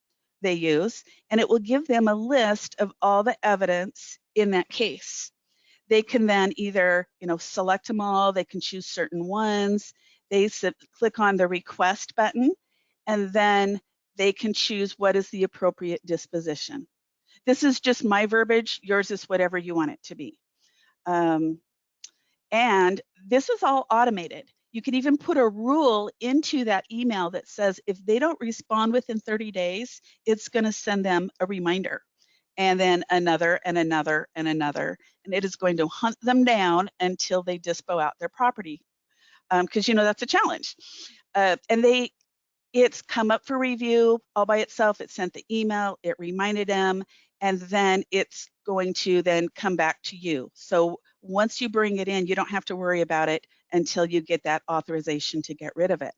they use, and it will give them a list of all the evidence in that case. They can then either, select them all, they can choose certain ones, they click on the request button, and then they can choose what is the appropriate disposition. This is just my verbiage, yours is whatever you want it to be. And this is all automated. You can even put a rule into that email that says if they don't respond within 30 days, it's going to send them a reminder. And then another and another and another. And it is going to hunt them down until they dispo out their property. Because, that's a challenge. And it's come up for review all by itself. It sent the email, it reminded them, and then it's going to then come back to you. So once you bring it in, you don't have to worry about it until you get that authorization to get rid of it.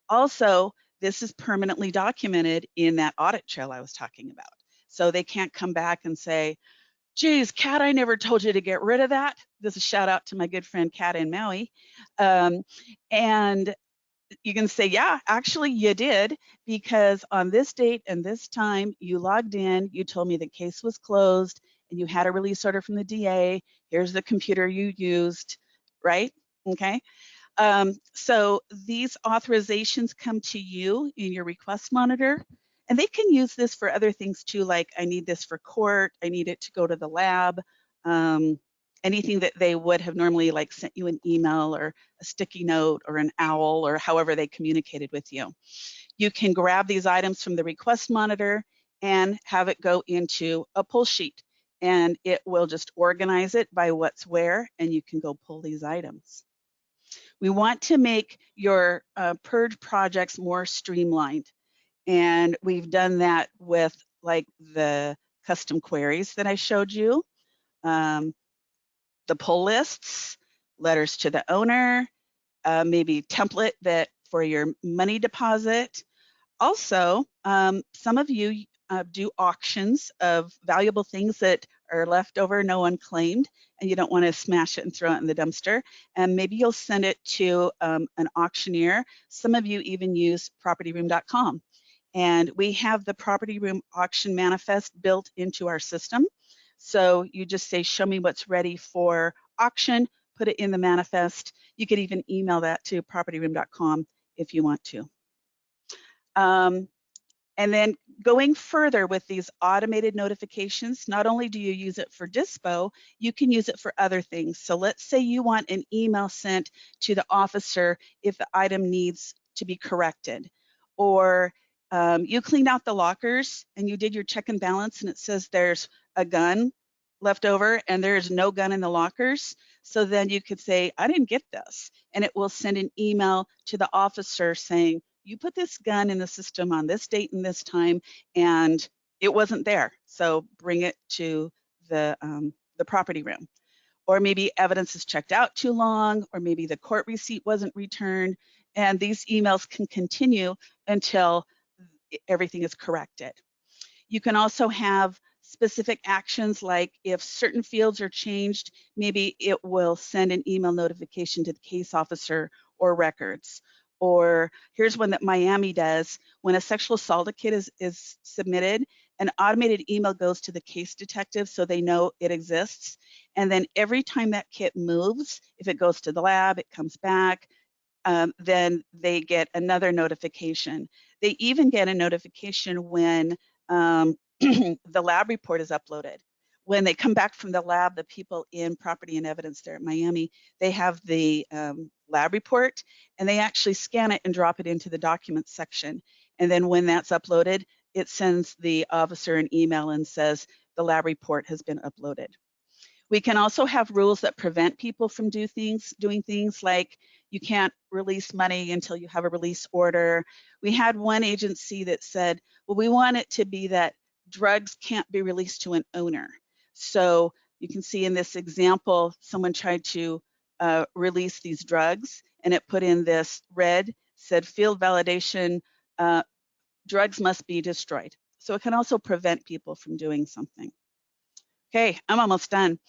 Also, this is permanently documented in that audit trail I was talking about. So they can't come back and say, geez, Kat, I never told you to get rid of that. This is a shout out to my good friend Kat in Maui. And you can say, yeah, actually you did, because on this date and this time you logged in, you told me the case was closed and you had a release order from the DA. Here's the computer you used, right? Okay. So these authorizations come to you in your request monitor, and they can use this for other things too, like I need this for court, I need it to go to the lab, anything that they would have normally like sent you an email or a sticky note or an owl or however they communicated with you. You can grab these items from the request monitor and have it go into a pull sheet, and it will just organize it by what's where, and you can go pull these items. We want to make your purge projects more streamlined. And we've done that with like the custom queries that I showed you, the pull lists, letters to the owner, maybe template that for your money deposit. Also, some of you do auctions of valuable things that are left over, no one claimed, and you don't want to smash it and throw it in the dumpster. And maybe you'll send it to an auctioneer. Some of you even use propertyroom.com. And we have the Property Room auction manifest built into our system. So you just say, show me what's ready for auction, put it in the manifest. You could even email that to propertyroom.com if you want to. And then going further with these automated notifications, not only do you use it for dispo, you can use it for other things. So let's say you want an email sent to the officer if the item needs to be corrected, or you cleaned out the lockers and you did your check and balance and it says there's a gun left over and there is no gun in the lockers. So then you could say, I didn't get this. And it will send an email to the officer saying, you put this gun in the system on this date and this time, and it wasn't there. So bring it to the property room. Or maybe evidence is checked out too long, or maybe the court receipt wasn't returned. And these emails can continue until everything is corrected. You can also have specific actions, like if certain fields are changed, maybe it will send an email notification to the case officer or records. Or here's one that Miami does. When a sexual assault kit is submitted, an automated email goes to the case detective so they know it exists. And then every time that kit moves, if it goes to the lab, it comes back, then they get another notification. They even get a notification when the lab report is uploaded. when they come back from the lab, the people in property and evidence there at Miami, they have the lab report, and they actually scan it and drop it into the documents section. And then when that's uploaded, it sends the officer an email and says the lab report has been uploaded. We can also have rules that prevent people from doing things like you can't release money until you have a release order. We had one agency that said, well, we want it to be that drugs can't be released to an owner. So you can see in this example, someone tried to release these drugs, and it put in this red, said field validation, drugs must be destroyed. So it can also prevent people from doing something. Okay, I'm almost done.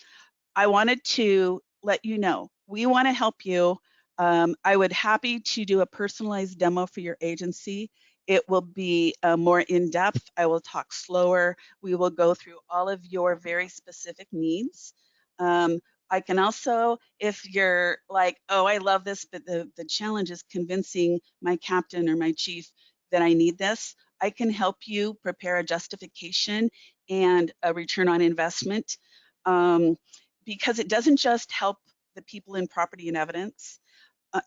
I wanted to let you know, we want to help you. I would happy to do a personalized demo for your agency. It will be more in-depth. I will talk slower. We will go through all of your very specific needs. I can also, if you're like, oh, I love this, but the challenge is convincing my captain or my chief that I need this, I can help you prepare a justification and a return on investment. Because it doesn't just help the people in property and evidence,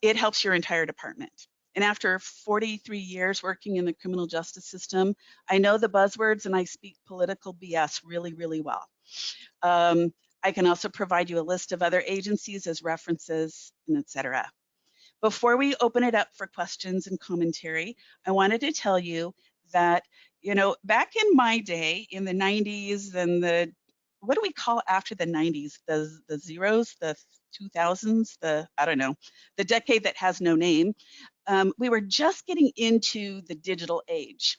it helps your entire department. And after 43 years working in the criminal justice system, I know the buzzwords and I speak political BS really, really well. I can also provide you a list of other agencies as references, and etc. Before we open it up for questions and commentary, I wanted to tell you that, you know, back in my day, in the 90s and the, what do we call after the 90s? The zeros, the 2000s, I don't know, the decade that has no name. We were just getting into the digital age.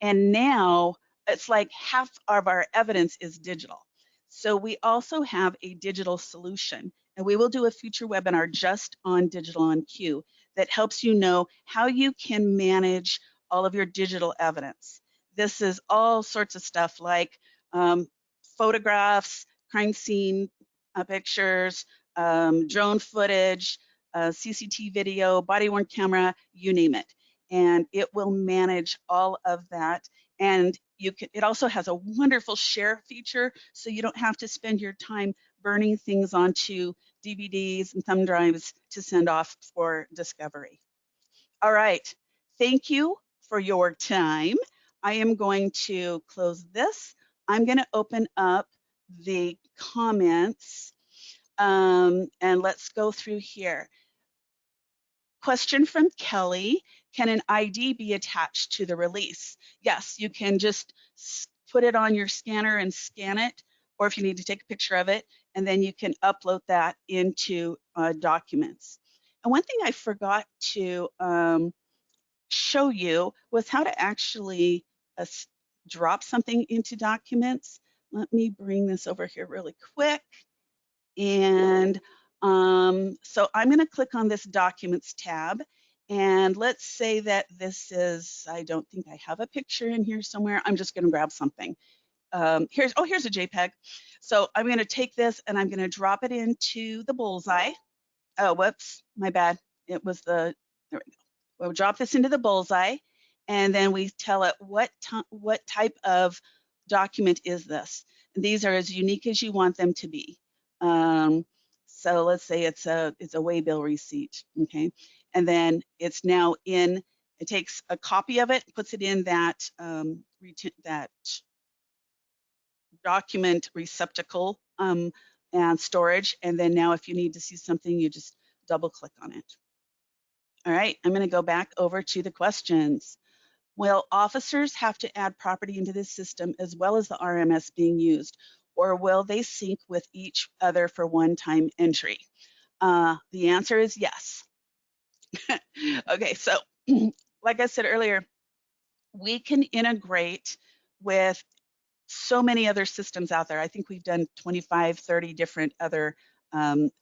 And now it's like half of our evidence is digital. So we also have a digital solution. And we will do a future webinar just on EvidenceOnQ that helps you know how you can manage all of your digital evidence. This is all sorts of stuff like photographs, crime scene pictures, drone footage, CCTV video, body-worn camera, you name it. And it will manage all of that. And you can, it also has a wonderful share feature, so you don't have to spend your time burning things onto DVDs and thumb drives to send off for discovery. All right, thank you for your time. I am going to close this. I'm going to open up the comments, and let's go through here. Question from Kelly, can an ID be attached to the release? Yes, you can just put it on your scanner and scan it, or if you need to take a picture of it, and then you can upload that into documents. And one thing I forgot to show you was how to actually drop something into documents. Let me bring this over here really quick. And so I'm going to click on this Documents tab. And let's say that this is, I don't think I have a picture in here somewhere. I'm just going to grab something. Here's a JPEG. So I'm going to take this and I'm going to drop it into the bullseye. Oh, whoops, my bad. It was the, there we go. We'll drop this into the bullseye, and then we tell it what type of document is this. And these are as unique as you want them to be. So let's say it's a waybill receipt, okay? And then it's now in. It takes a copy of it, puts it in that that document receptacle and storage. And then now, if you need to see something, you just double click on it. All right, I'm going to go back over to the questions. Will officers have to add property into this system as well as the RMS being used, or will they sync with each other for one-time entry? The answer is yes. Okay, so like I said earlier, we can integrate with so many other systems out there. I think we've done 25, 30 different other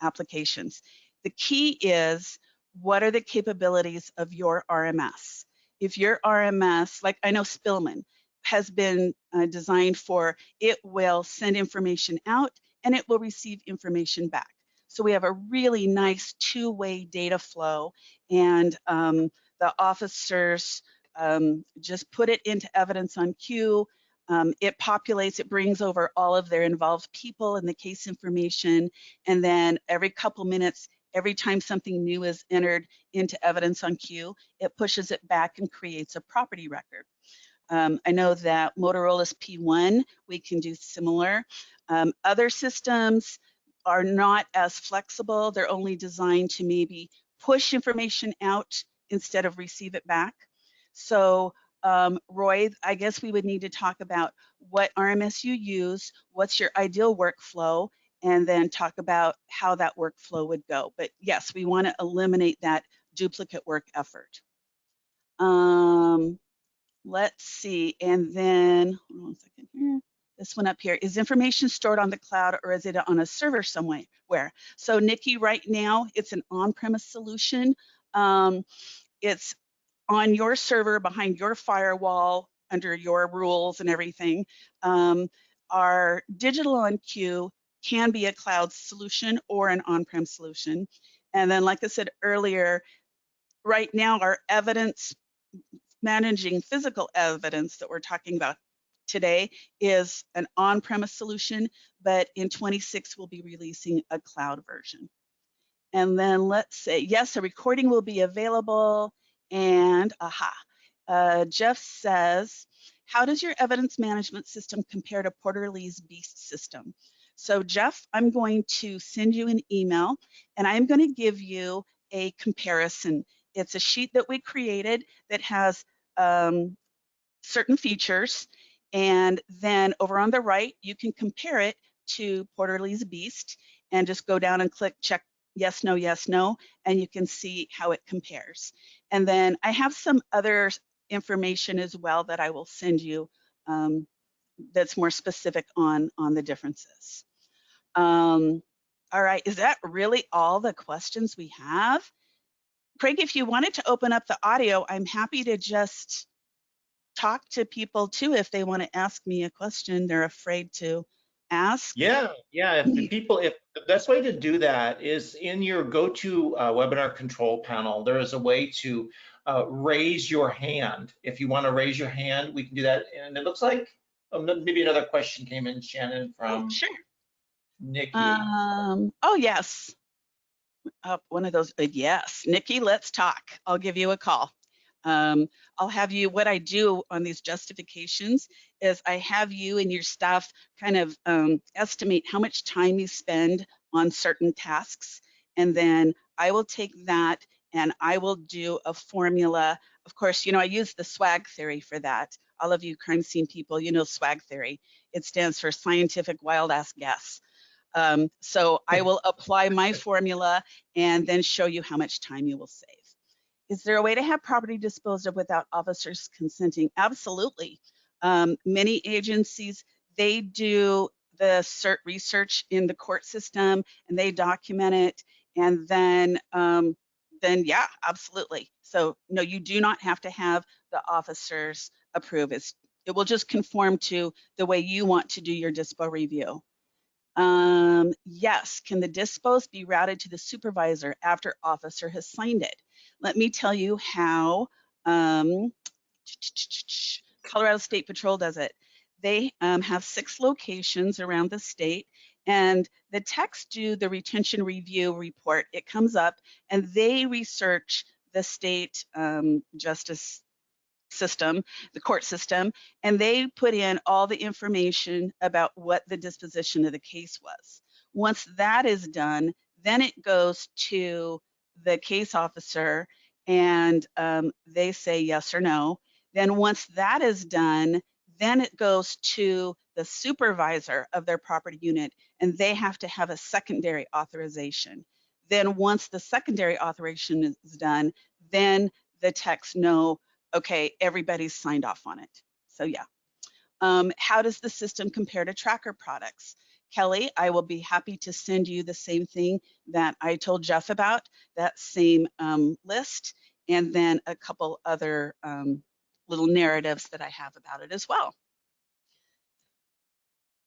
applications. The key is, what are the capabilities of your RMS? If your RMS, like I know Spillman, has been designed for, it will send information out and it will receive information back. So we have a really nice two-way data flow, and the officers just put it into EvidenceOnQ. It populates, it brings over all of their involved people and the case information, and then every couple minutes, every time something new is entered into EvidenceOnQ, it pushes it back and creates a property record. I know that Motorola's P1, we can do similar. Other systems are not as flexible. They're only designed to maybe push information out instead of receive it back. So Roy, I guess we would need to talk about what RMS you use, what's your ideal workflow, and then talk about how that workflow would go. But yes, we want to eliminate that duplicate work effort. Let's see, and then, hold on a second here. This one up here, is information stored on the cloud or is it on a server somewhere? So Nikki, right now, it's an on-premise solution. It's on your server behind your firewall under your rules and everything. Our EvidenceOnQ can be a cloud solution or an on-prem solution. And then, like I said earlier, right now our evidence managing physical evidence that we're talking about today is an on-premise solution, but in 26 we'll be releasing a cloud version. And then let's say, yes, a recording will be available. And Jeff says, how does your evidence management system compare to Porter Lee's BEAST system? So Jeff, I'm going to send you an email and I'm going to give you a comparison. It's a sheet that we created that has certain features. And then over on the right, you can compare it to Porter Lee's BEAST and just go down and click check yes, no, and you can see how it compares. And then I have some other information as well that I will send you that's more specific on the differences. All right, is that really all the questions we have? Craig, if you wanted to open up the audio, I'm happy to just talk to people too if they want to ask me a question they're afraid to ask. Yeah. If the best way to do that is in your go-to webinar control panel, there is a way to raise your hand. If you want to raise your hand, we can do that. And it looks like maybe another question came in, Shannon, from Sure. Nikki. Oh, yes. One of those, yes. Nikki, let's talk. I'll give you a call. I'll have you, what I do on these justifications is I have you and your staff kind of estimate how much time you spend on certain tasks. And then I will take that and I will do a formula. Of course, you know, I use the SWAG theory for that. All of you crime scene people, you know SWAG theory. It stands for scientific wild ass guess. So I will apply my formula and then show you how much time you will save. Is there a way to have property disposed of without officers consenting? Absolutely. Many agencies, they do the research in the court system and they document it, and then yeah, absolutely. So no, you do not have to have the officers approve. It will just conform to the way you want to do your dispo review. Yes, can the dispos be routed to the supervisor after officer has signed it? Let me tell you how Colorado State Patrol does it. They have 6 locations around the state, and the techs do the retention review report. It comes up, and they research the state justice system, the court system, and they put in all the information about what the disposition of the case was. Once that is done, then it goes to the case officer and they say yes or no. Then once that is done, then it goes to the supervisor of their property unit and they have to have a secondary authorization. Then once the secondary authorization is done, then the techs know, okay, everybody's signed off on it. So yeah. How does the system compare to tracker products? Kelly, I will be happy to send you the same thing that I told Jeff about, that same list, and then a couple other little narratives that I have about it as well.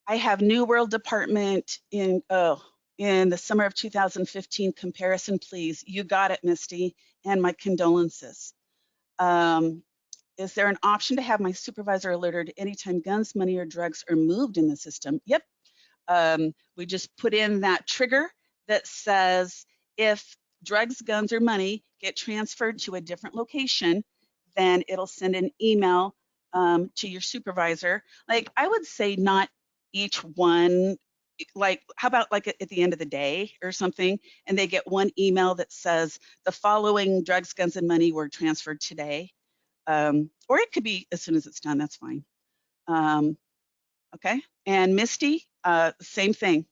I have New World Department in the summer of 2015 comparison, please. You got it, Misty, and my condolences. is there an option to have my supervisor alerted anytime guns, money, or drugs are moved in the system? Yep. We just put in that trigger that says if drugs, guns, or money get transferred to a different location, then it'll send an email to your supervisor. Like, I would say not each one, like, how about like at the end of the day or something, and they get one email that says the following drugs, guns, and money were transferred today. Or it could be as soon as it's done, that's fine. Okay, and Misty, same thing.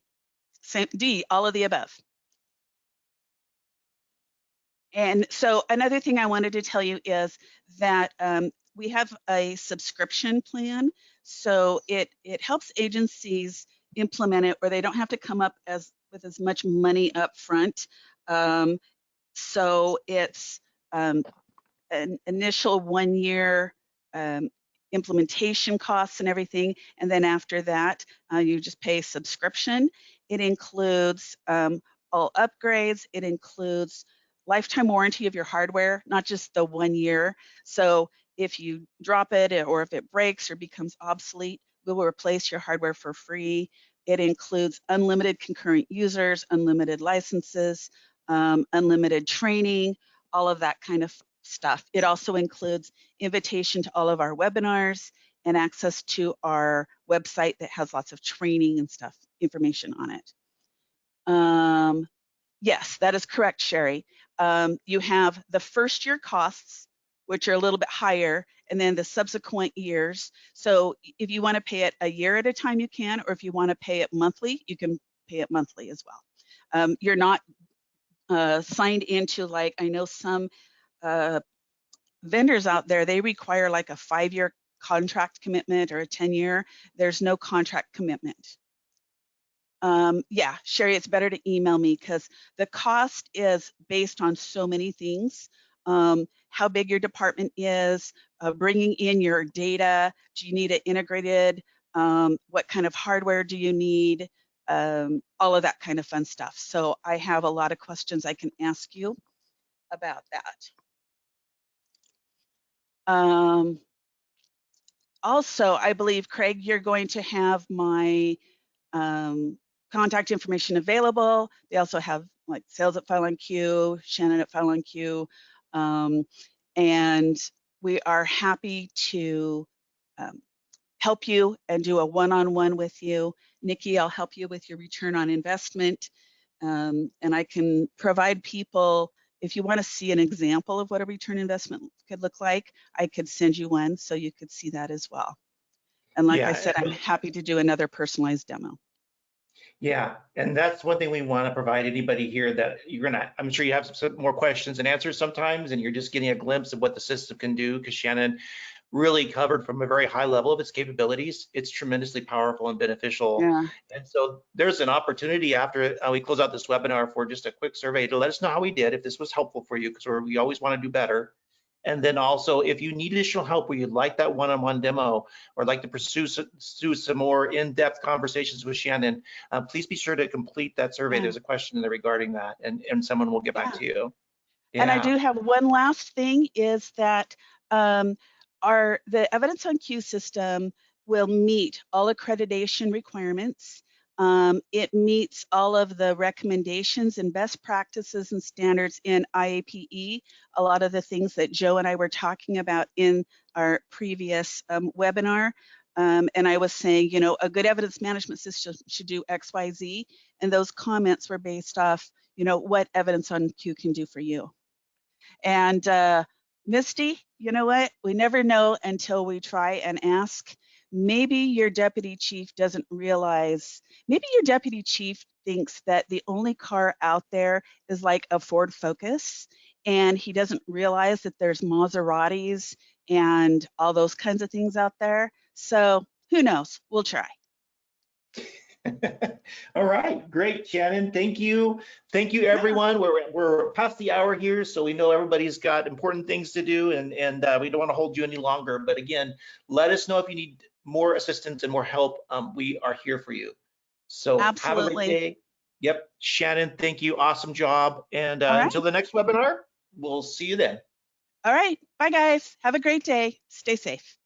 Same D, all of the above. And so another thing I wanted to tell you is that we have a subscription plan. So it helps agencies implement it where they don't have to come up with as much money up front. So it's an initial 1 year implementation costs and everything. And then after that, you just pay subscription. It includes all upgrades. It includes lifetime warranty of your hardware, not just the 1 year. So if you drop it or if it breaks or becomes obsolete, we will replace your hardware for free. It includes unlimited concurrent users, unlimited licenses, unlimited training, all of that kind of stuff. It also includes invitation to all of our webinars and access to our website that has lots of training and stuff, information on it. Yes, that is correct, Sherry. You have the first year costs, which are a little bit higher, and then the subsequent years. So if you want to pay it a year at a time, you can, or if you want to pay it monthly, you can pay it monthly as well. You're not signed into, like, I know some vendors out there, they require like a 5-year contract commitment or a 10-year. There's no contract commitment. Yeah, Sherry, it's better to email me because the cost is based on so many things. How big your department is, bringing in your data. Do you need it integrated? What kind of hardware do you need? All of that kind of fun stuff. So I have a lot of questions I can ask you about that. Also, I believe, Craig, you're going to have my contact information available. They also have like sales at FileOnQ, Shanon at FileOnQ, and we are happy to help you and do a one-on-one with you. Nikki, I'll help you with your return on investment, and I can provide people, if you want to see an example of what a return investment could look like, I could send you one so you could see that as well. And like I said, I'm happy to do another personalized demo. Yeah, and that's one thing we want to provide anybody here that I'm sure you have some more questions and answers sometimes, and you're just getting a glimpse of what the system can do, because Shanon really covered from a very high level of its capabilities. It's tremendously powerful and beneficial. Yeah. And so there's an opportunity after we close out this webinar for just a quick survey to let us know how we did, if this was helpful for you, because we always want to do better. And then also, if you need additional help where you'd like that one-on-one demo or like to pursue some more in-depth conversations with Shanon, please be sure to complete that survey. Yeah. There's a question in there regarding that, and someone will get back to you. Yeah. And I do have one last thing, is that the EvidenceOnQ system will meet all accreditation requirements. It meets all of the recommendations and best practices and standards in IAPE, a lot of the things that Joe and I were talking about in our previous webinar. And I was saying, you know, a good evidence management system should do X, Y, Z. And those comments were based off, you know, what EvidenceOnQ can do for you. And Misty, you know what? We never know until we try and ask. Maybe your deputy chief doesn't realize, maybe your deputy chief thinks that the only car out there is like a Ford Focus, and he doesn't realize that there's Maseratis and all those kinds of things out there. So who knows? We'll try. All right, great, Shanon. Thank you. Thank you, everyone. We're past the hour here, so we know everybody's got important things to do, and we don't want to hold you any longer. But again, let us know if you need more assistance and more help. We are here for you. So Absolutely. Have a great day. Yep, Shanon, thank you. Awesome job. And right. Until the next webinar, we'll see you then. All right. Bye, guys. Have a great day. Stay safe.